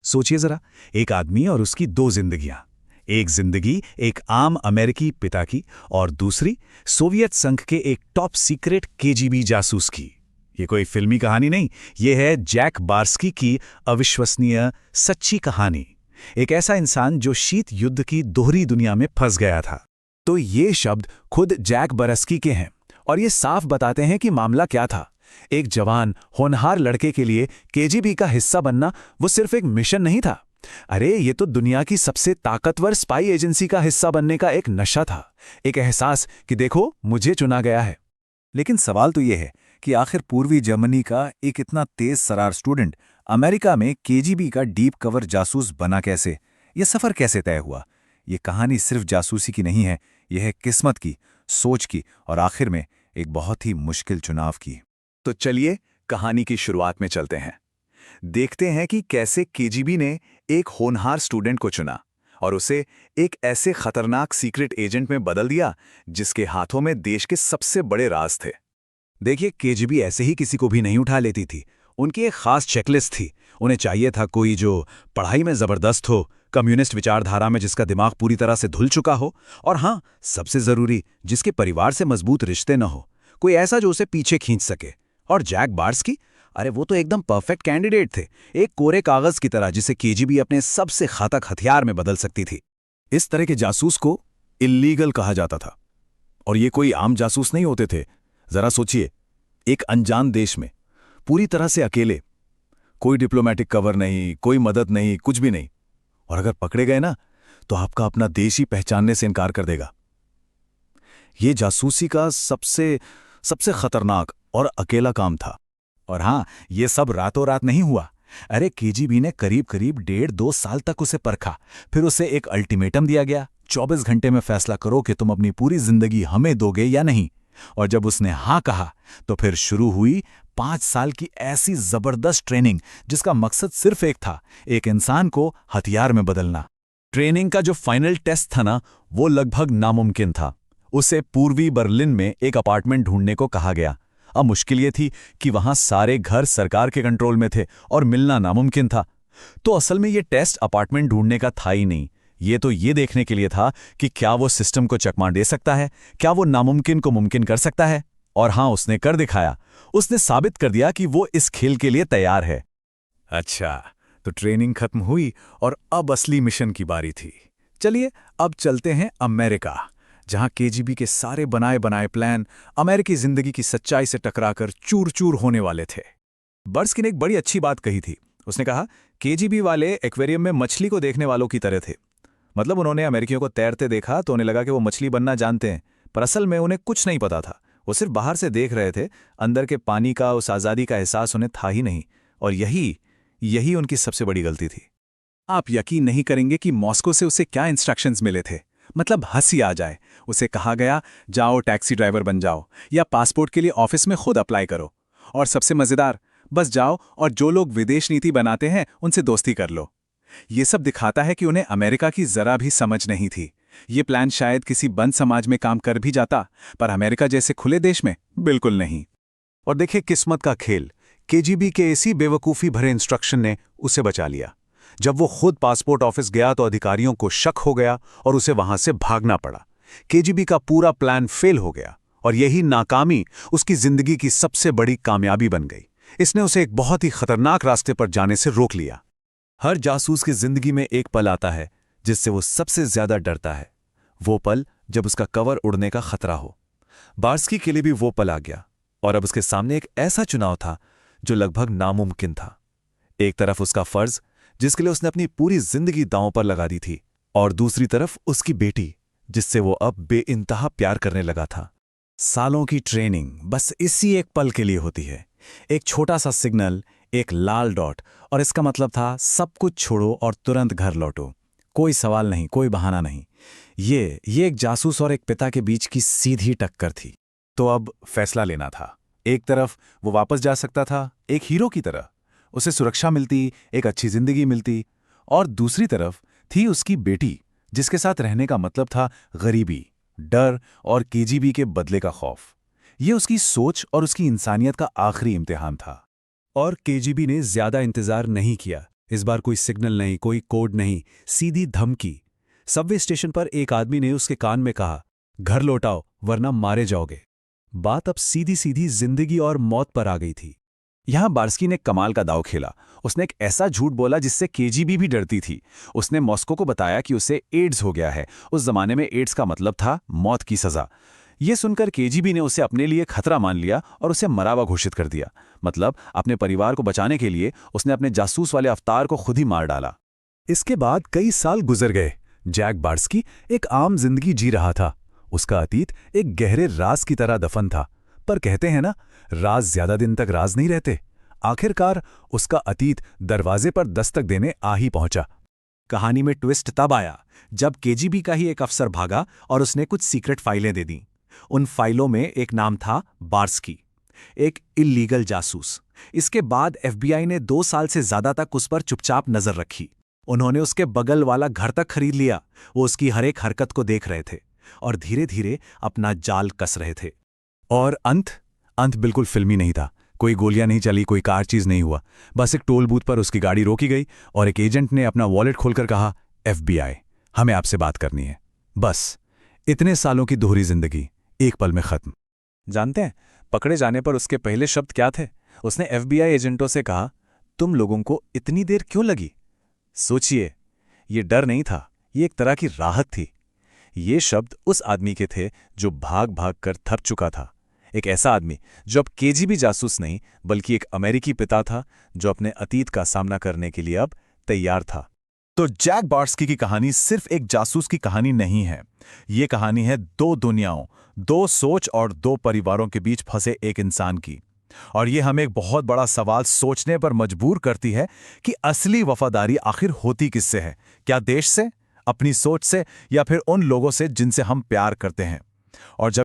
सोचिए जरा, एक आदमी और उसकी दो जिंदगियां। एक जिंदगी एक आम अमेरिकी पिता की और दूसरी सोवियत संघ के एक टॉप सीक्रेट केजीबी जासूस की। ये कोई फिल्मी कहानी नहीं, ये है जैक बार्स्की की अविश्वसनीय सच्ची कहानी। एक ऐसा इंसान जो शीत युद्ध की दोहरी दुनिया में फंस गया था। तो ये शब्द खुद जैक बार्स्की के हैं और ये साफ बताते हैं कि मामला क्या था। एक जवान होनहार लड़के के लिए केजीबी का हिस्सा बनना वो सिर्फ एक मिशन नहीं था। अरे ये तो दुनिया की सबसे ताकतवर स्पाई एजेंसी का हिस्सा बनने का एक नशा था, एक एहसास कि देखो मुझे चुना गया है। लेकिन सवाल तो ये है कि आखिर पूर्वी जर्मनी का एक इतना तेज सरार स्टूडेंट अमेरिका में केजीबी का डीप कवर जासूस बना कैसे? यह सफ़र कैसे तय हुआ? ये कहानी सिर्फ जासूसी की नहीं है, यह है किस्मत की, सोच की और आखिर में एक बहुत ही मुश्किल चुनाव की। तो चलिए कहानी की शुरुआत में चलते हैं। देखते हैं कि कैसे केजीबी ने एक होनहार स्टूडेंट को चुना और उसे एक ऐसे खतरनाक सीक्रेट एजेंट में बदल दिया जिसके हाथों में देश के सबसे बड़े राज थे। देखिए, केजीबी ऐसे ही किसी को भी नहीं उठा लेती थी। उनकी एक खास चेकलिस्ट थी। उन्हें चाहिए था कोई जो पढ़ाई में जबरदस्त हो, कम्युनिस्ट विचारधारा में जिसका दिमाग पूरी तरह से धुल चुका हो, और हाँ, सबसे जरूरी, जिसके परिवार से मजबूत रिश्ते न हो। कोई ऐसा जो उसे पीछे खींच सके। और जैक बार्स्की, अरे वो तो एकदम परफेक्ट कैंडिडेट थे, एक कोरे कागज की तरह जिसे केजीबी अपने सबसे घातक हथियार में बदल सकती थी। इस तरह के जासूस को इल्लीगल कहा जाता था और ये कोई आम जासूस नहीं होते थे। जरा सोचिए, एक अनजान देश में पूरी तरह से अकेले, कोई डिप्लोमेटिक कवर नहीं, कोई मदद नहीं, कुछ भी नहीं, और अगर पकड़े गए ना तो आपका अपना देश ही पहचानने से इनकार कर देगा। ये जासूसी का सबसे खतरनाक और अकेला काम था। और हाँ, ये सब रातों रात नहीं हुआ। अरे केजीबी ने करीब करीब 1.5-2 साल तक उसे परखा। फिर उसे एक अल्टीमेटम दिया गया, 24 घंटे में फैसला करो कि तुम अपनी पूरी जिंदगी हमें दोगे या नहीं। और जब उसने हाँ कहा तो फिर शुरू हुई 5 साल की ऐसी जबरदस्त ट्रेनिंग जिसका मकसद सिर्फ एक था, एक इंसान को हथियार में बदलना। ट्रेनिंग का जो फाइनल टेस्ट था ना, वो लगभग नामुमकिन था। उसे पूर्वी बर्लिन में एक अपार्टमेंट ढूंढने को कहा गया। अब मुश्किल ये थी कि वहां सारे घर सरकार के कंट्रोल में थे और मिलना नामुमकिन था। तो असल में ये टेस्ट अपार्टमेंट ढूंढने का था ही नहीं, ये तो ये देखने के लिए था कि क्या वो सिस्टम को चकमा दे सकता है, क्या वो नामुमकिन को मुमकिन कर सकता है। और हाँ, उसने कर दिखाया। उसने साबित कर दिया कि वो इस खेल के लिए तैयार है। अच्छा, तो ट्रेनिंग खत्म हुई और अब असली मिशन की बारी थी। चलिए अब चलते हैं अमेरिका, जहां केजीबी के सारे बनाए बनाए प्लान अमेरिकी जिंदगी की सच्चाई से टकराकर चूर चूर होने वाले थे। बार्स्की ने एक बड़ी अच्छी बात कही थी। उसने कहा केजीबी वाले एक्वेरियम में मछली को देखने वालों की तरह थे। मतलब उन्होंने अमेरिकियों को तैरते देखा तो उन्हें लगा कि वो मछली बनना जानते हैं, पर असल में उन्हें कुछ नहीं पता था। वो सिर्फ बाहर से देख रहे थे, अंदर के पानी का, उस आज़ादी का एहसास उन्हें था ही नहीं। और यही उनकी सबसे बड़ी गलती थी। आप यकीन नहीं करेंगे कि मॉस्को से उसे क्या इंस्ट्रक्शंस मिले थे। मतलब हंसी आ जाए। उसे कहा गया, जाओ टैक्सी ड्राइवर बन जाओ या पासपोर्ट के लिए ऑफिस में खुद अप्लाई करो। और सबसे मजेदार, बस जाओ और जो लोग विदेश नीति बनाते हैं उनसे दोस्ती कर लो। ये सब दिखाता है कि उन्हें अमेरिका की जरा भी समझ नहीं थी। ये प्लान शायद किसी बंद समाज में काम कर भी जाता, पर अमेरिका जैसे खुले देश में बिल्कुल नहीं। और देखिए किस्मत का खेल, केजीबी के इसी बेवकूफ़ी भरे इंस्ट्रक्शन ने उसे बचा लिया। जब वो खुद पासपोर्ट ऑफिस गया तो अधिकारियों को शक हो गया और उसे वहां से भागना पड़ा। केजीबी का पूरा प्लान फेल हो गया और यही नाकामी उसकी जिंदगी की सबसे बड़ी कामयाबी बन गई। इसने उसे एक बहुत ही खतरनाक रास्ते पर जाने से रोक लिया। हर जासूस की जिंदगी में एक पल आता है जिससे वो सबसे ज्यादा डरता है, वो पल जब उसका कवर उड़ने का खतरा हो। बार्स्की के लिए भी वो पल आ गया और अब उसके सामने एक ऐसा चुनाव था जो लगभग नामुमकिन था। एक तरफ उसका फर्ज, जिसके लिए उसने अपनी पूरी जिंदगी दांव पर लगा दी थी, और दूसरी तरफ उसकी बेटी, जिससे वो अब बेइंतहा प्यार करने लगा था। सालों की ट्रेनिंग बस इसी एक पल के लिए होती है। एक छोटा सा सिग्नल, एक लाल डॉट, और इसका मतलब था सब कुछ छोड़ो और तुरंत घर लौटो। कोई सवाल नहीं, कोई बहाना नहीं। ये एक जासूस और एक पिता के बीच की सीधी टक्कर थी। तो अब फैसला लेना था। एक तरफ वो वापस जा सकता था एक हीरो की तरह, उसे सुरक्षा मिलती, एक अच्छी जिंदगी मिलती, और दूसरी तरफ थी उसकी बेटी, जिसके साथ रहने का मतलब था गरीबी, डर और केजीबी के बदले का खौफ। ये उसकी सोच और उसकी इंसानियत का आखिरी इम्तिहान था। और केजीबी ने ज्यादा इंतजार नहीं किया। इस बार कोई सिग्नल नहीं, कोई कोड नहीं, सीधी धमकी। सबवे स्टेशन पर एक आदमी ने उसके कान में कहा, घर लौटाओ वरना मारे जाओगे। बात अब सीधी सीधी जिंदगी और मौत पर आ गई थी। यहां बार्स्की ने कमाल का दांव खेला। उसने एक ऐसा झूठ बोला जिससे केजीबी भी डरती थी। उसने मॉस्को को बताया कि उसे एड्स हो गया है। उस जमाने में एड्स का मतलब था मौत की सजा। ये सुनकर केजीबी ने उसे अपने लिए खतरा मान लिया और उसे मरा हुआ घोषित कर दिया। मतलब अपने परिवार को बचाने के लिए उसने अपने जासूस वाले अवतार को खुद ही मार डाला। इसके बाद कई साल गुजर गए। जैक बार्स्की एक आम जिंदगी जी रहा था। उसका अतीत एक गहरे राज की तरह दफन था। पर कहते हैं ना, राज ज्यादा दिन तक राज नहीं रहते। आखिरकार उसका अतीत दरवाजे पर दस्तक देने आ ही पहुंचा। कहानी में ट्विस्ट तब आया जब केजीबी का ही एक अफसर भागा और उसने कुछ सीक्रेट फाइलें दे दी। उन फाइलों में एक नाम था बार्स्की, एक इल्लीगल जासूस। इसके बाद एफबीआई ने 2 साल से ज्यादा तक उस पर चुपचाप नजर रखी। उन्होंने उसके बगल वाला घर तक खरीद लिया। वो उसकी हर एक हरकत को देख रहे थे और धीरे धीरे अपना जाल कस रहे थे। और अंत बिल्कुल फिल्मी नहीं था। कोई गोलियां नहीं चली, कोई कार चीज नहीं हुआ। बस एक टोल बूथ पर उसकी गाड़ी रोकी गई और एक एजेंट ने अपना वॉलेट खोलकर कहा, एफबीआई, हमें आपसे बात करनी है। बस इतने सालों की दोहरी जिंदगी एक पल में खत्म। जानते हैं पकड़े जाने पर उसके पहले शब्द क्या थे? उसने एफबीआई एजेंटों से कहा, तुम लोगों को इतनी देर क्यों लगी? सोचिए, ये डर नहीं था, ये एक तरह की राहत थी। ये शब्द उस आदमी के थे जो भाग भाग कर थक चुका था। एक ऐसा आदमी जो अब केजीबी जासूस नहीं बल्कि एक अमेरिकी पिता था, जो अपने अतीत का सामना करने के लिए अब तैयार था। तो जैक बार्स्की की कहानी सिर्फ एक जासूस की कहानी नहीं है। ये कहानी है 2 दुनियाओं, 2 सोच और 2 परिवारों के बीच फंसे एक इंसान की। और ये हमें एक बहुत बड़ा सवाल सोचने पर मजबूर करती है कि असली वफादारी आखिर होती किससे है? क्या देश से, अपनी सोच से, या फिर उन लोगों से जिनसे हम प्यार करते हैं? और जब